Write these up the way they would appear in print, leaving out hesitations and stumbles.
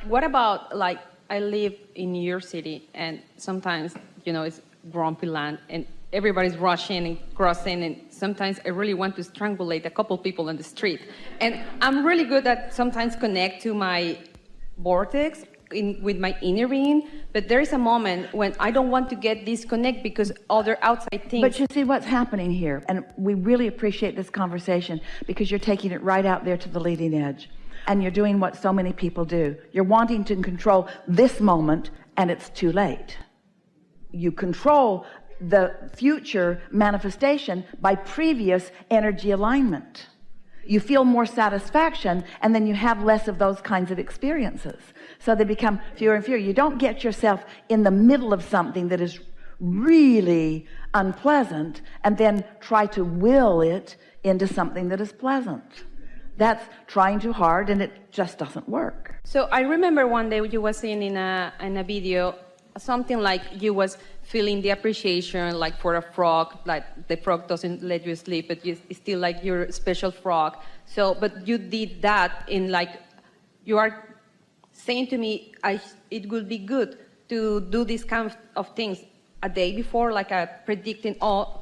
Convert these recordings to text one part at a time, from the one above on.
what about, like, I live in New York City, and sometimes, it's grumpy land, and everybody's rushing and crossing, and sometimes I really want to strangulate a couple people on the street. And I'm really good at sometimes connect to my vortex with my inner being, but there is a moment when I don't want to get disconnect because other outside things. But you see what's happening here, and we really appreciate this conversation because you're taking it right out there to the leading edge, and you're doing what so many people do. You're wanting to control this moment, and it's too late. You control the future manifestation by previous energy alignment. You feel more satisfaction, and then you have less of those kinds of experiences. So they become fewer and fewer. You don't get yourself in the middle of something that is really unpleasant and then try to will it into something that is pleasant. That's trying too hard, and it just doesn't work. So I remember one day you were saying in a video something like you was feeling the appreciation, like for a frog, like the frog doesn't let you sleep, but it's still like your special frog. So, but you did that in, like, you are saying to me, it would be good to do these kind of things a day before, like predicting,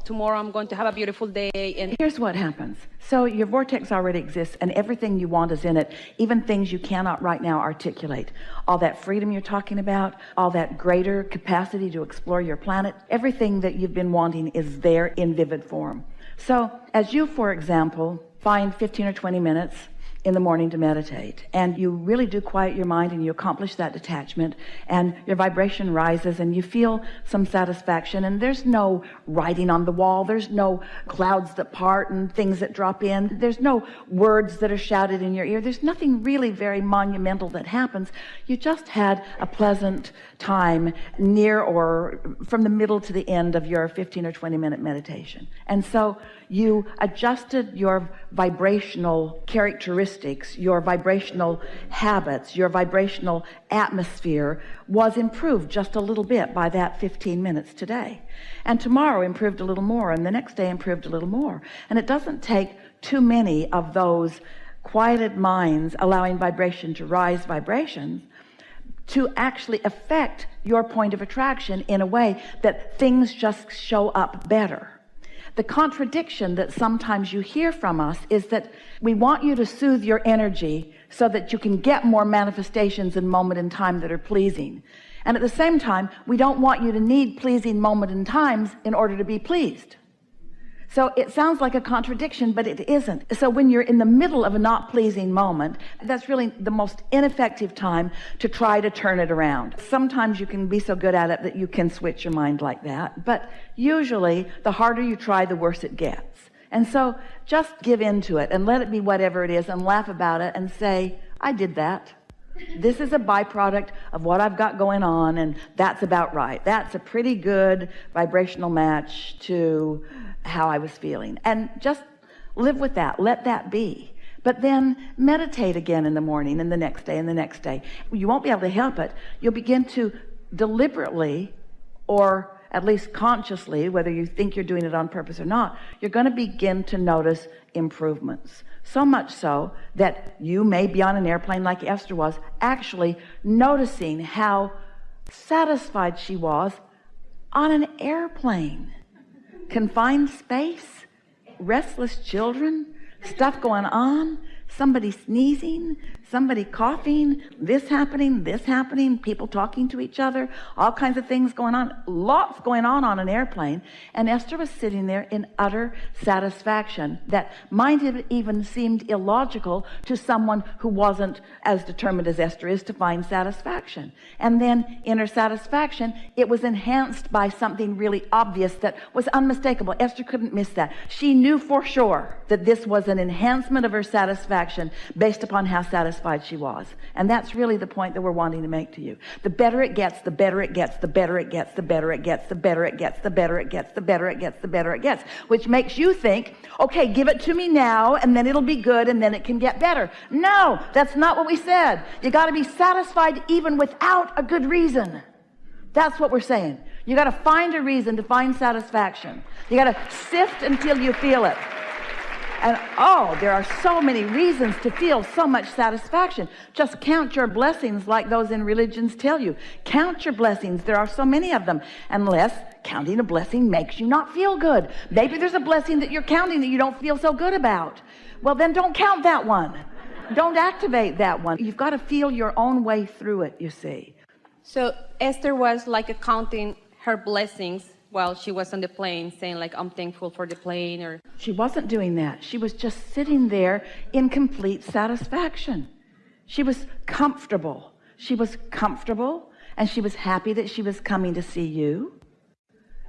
tomorrow I'm going to have a beautiful day. And here's what happens. So your vortex already exists, and everything you want is in it, even things you cannot right now articulate. All that freedom you're talking about, all that greater capacity to explore your planet, everything that you've been wanting is there in vivid form. So as you, for example, find 15 or 20 minutes in the morning to meditate, and you really do quiet your mind, and you accomplish that detachment, and your vibration rises, and you feel some satisfaction, and there's no writing on the wall, there's no clouds that part and things that drop in, there's no words that are shouted in your ear, there's nothing really very monumental that happens. You just had a pleasant time near or from the middle to the end of your 15 or 20 minute meditation. And so you adjusted your vibrational characteristics, your vibrational habits, your vibrational atmosphere was improved just a little bit by that 15 minutes today. And tomorrow improved a little more, and the next day improved a little more. And it doesn't take too many of those quieted minds allowing vibration to rise vibrations to actually affect your point of attraction in a way that things just show up better. The contradiction that sometimes you hear from us is that we want you to soothe your energy so that you can get more manifestations in moment in time that are pleasing. And at the same time, we don't want you to need pleasing moment in times in order to be pleased. So it sounds like a contradiction, but it isn't. So when you're in the middle of a not pleasing moment, that's really the most ineffective time to try to turn it around. Sometimes you can be so good at it that you can switch your mind like that, but usually the harder you try, the worse it gets. And so just give in to it and let it be whatever it is and laugh about it and say, I did that. This is a byproduct of what I've got going on, and that's about right. That's a pretty good vibrational match to how I was feeling. And just live with that. Let that be. But then meditate again in the morning and the next day and the next day. You won't be able to help it. You'll begin to deliberately, or at least consciously, whether you think you're doing it on purpose or not, you're going to begin to notice improvements. So much so that you may be on an airplane like Esther was, actually noticing how satisfied she was on an airplane. Confined space, restless children, stuff going on, somebody sneezing, somebody coughing, this happening, people talking to each other, all kinds of things going on, lots going on an airplane. And Esther was sitting there in utter satisfaction that might have even seemed illogical to someone who wasn't as determined as Esther is to find satisfaction. And then in her satisfaction, it was enhanced by something really obvious that was unmistakable. Esther couldn't miss that. She knew for sure that this was an enhancement of her satisfaction based upon how satisfied she was. And that's really the point that we're wanting to make to you. The better it gets, the better it gets, the better it gets, the better it gets, the better it gets, the better it gets, the better it gets, the better it gets, which makes you think, okay, give it to me now, and then it'll be good, and then it can get better. No, that's not what we said. You got to be satisfied even without a good reason. That's what we're saying. You got to find a reason to find satisfaction. You got to sift until you feel it. And oh, there are so many reasons to feel so much satisfaction. Just count your blessings like those in religions tell you. Count your blessings. There are so many of them. Unless counting a blessing makes you not feel good. Maybe there's a blessing that you're counting that you don't feel so good about. Well, then don't count that one. Don't activate that one. You've got to feel your own way through it, you see. So Esther was like counting her blessings while she was on the plane, saying like, I'm thankful for the plane, or... She wasn't doing that. She was just sitting there in complete satisfaction. She was comfortable. She was comfortable, and she was happy that she was coming to see you.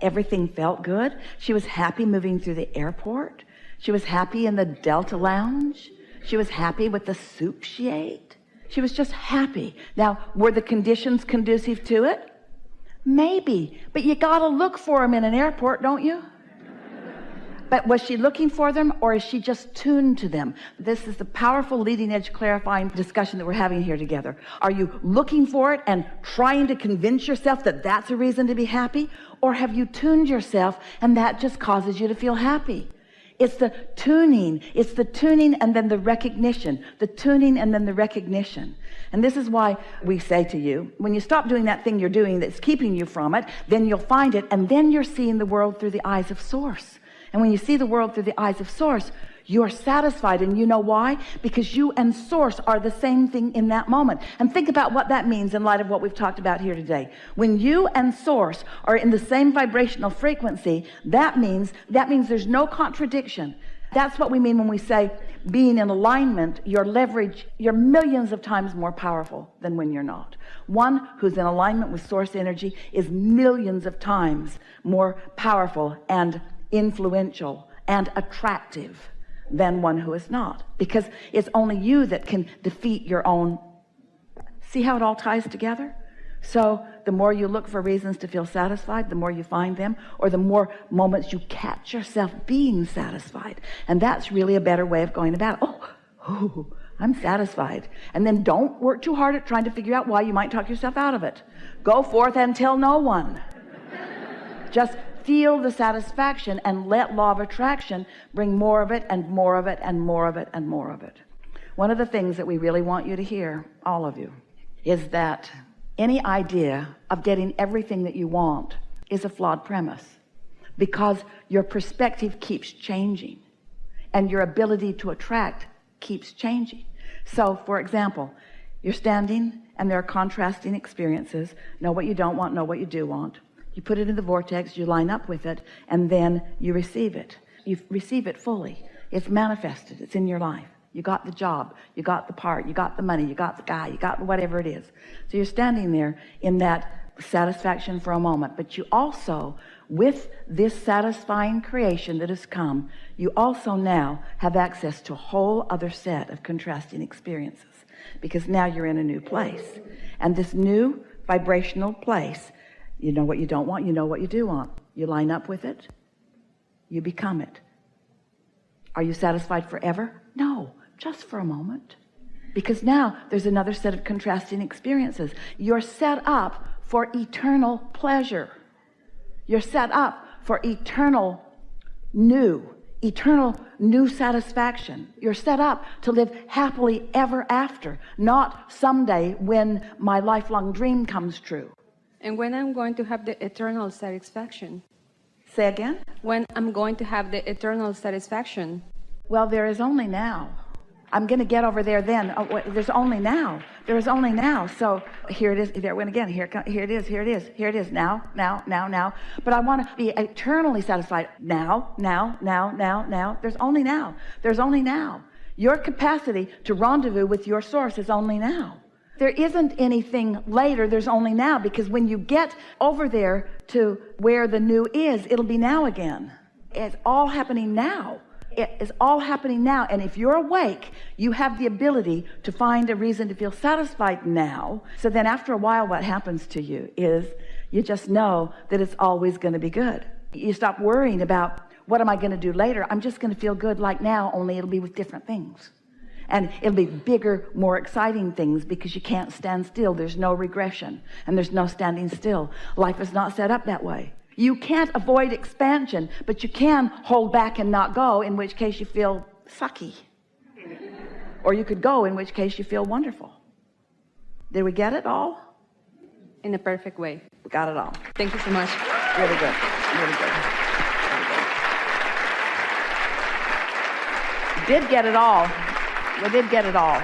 Everything felt good. She was happy moving through the airport. She was happy in the Delta Lounge. She was happy with the soup she ate. She was just happy. Now, were the conditions conducive to it? Maybe, but you got to look for them in an airport, don't you? But was she looking for them, or is she just tuned to them? This is the powerful leading edge clarifying discussion that we're having here together. Are you looking for it and trying to convince yourself that that's a reason to be happy? Or have you tuned yourself and that just causes you to feel happy? It's the tuning. It's the tuning and then the recognition. The tuning and then the recognition. And this is why we say to you, when you stop doing that thing you're doing that's keeping you from it, then you'll find it, and then you're seeing the world through the eyes of Source. And when you see the world through the eyes of Source, you're satisfied. And you know why? Because you and Source are the same thing in that moment. And think about what that means in light of what we've talked about here today. When you and Source are in the same vibrational frequency, that means there's no contradiction. That's what we mean when we say being in alignment. Your leverage, you're millions of times more powerful than when you're not. One who's in alignment with Source energy is millions of times more powerful and influential and attractive than one who is not, because it's only you that can defeat your own. See how it all ties together? So the more you look for reasons to feel satisfied, the more you find them, or the more moments you catch yourself being satisfied. And that's really a better way of going about it. Oh, I'm satisfied. And then don't work too hard at trying to figure out why you might talk yourself out of it. Go forth and tell no one. Just feel the satisfaction and let law of attraction bring more of it and more of it and more of it and more of it. One of the things that we really want you to hear, all of you, is that any idea of getting everything that you want is a flawed premise, because your perspective keeps changing and your ability to attract keeps changing. So, for example, you're standing and there are contrasting experiences. Know what you don't want, know what you do want. You put it in the vortex, you line up with it, and then you receive it. You receive it fully. It's manifested. It's in your life. You got the job. You got the part. You got the money. You got the guy. You got whatever it is. So you're standing there in that satisfaction for a moment. But you also, with this satisfying creation that has come, you also now have access to a whole other set of contrasting experiences, because now you're in a new place. And this new vibrational place, you know what you don't want, you know what you do want. You line up with it, you become it. Are you satisfied forever? No, just for a moment. Because now there's another set of contrasting experiences. You're set up for eternal pleasure. You're set up for eternal new satisfaction. You're set up to live happily ever after, not someday when my lifelong dream comes true. And when I'm going to have the eternal satisfaction? Say again? When I'm going to have the eternal satisfaction? Well, there is only now. I'm going to get over there then. Oh, wait, there's only now. There is only now. So here it is. There it went again. Here it is. Here it is. Here it is. Now. But I want to be eternally satisfied. Now. There's only now. There's only now. Your capacity to rendezvous with your Source is only now. There isn't anything later. There's only now, because when you get over there to where the new is, it'll be now again. It's all happening now. It is all happening now. And if you're awake, you have the ability to find a reason to feel satisfied now. So then after a while, what happens to you is you just know that it's always going to be good. You stop worrying about what am I going to do later. I'm just going to feel good like now, only it'll be with different things. And it'll be bigger, more exciting things, because you can't stand still. There's no regression and there's no standing still. Life is not set up that way. You can't avoid expansion, but you can hold back and not go, in which case you feel sucky. Or you could go, in which case you feel wonderful. Did we get it all? In a perfect way. We got it all. Thank you so much. Really good. Really good. Really good. Did get it all. We did get it all.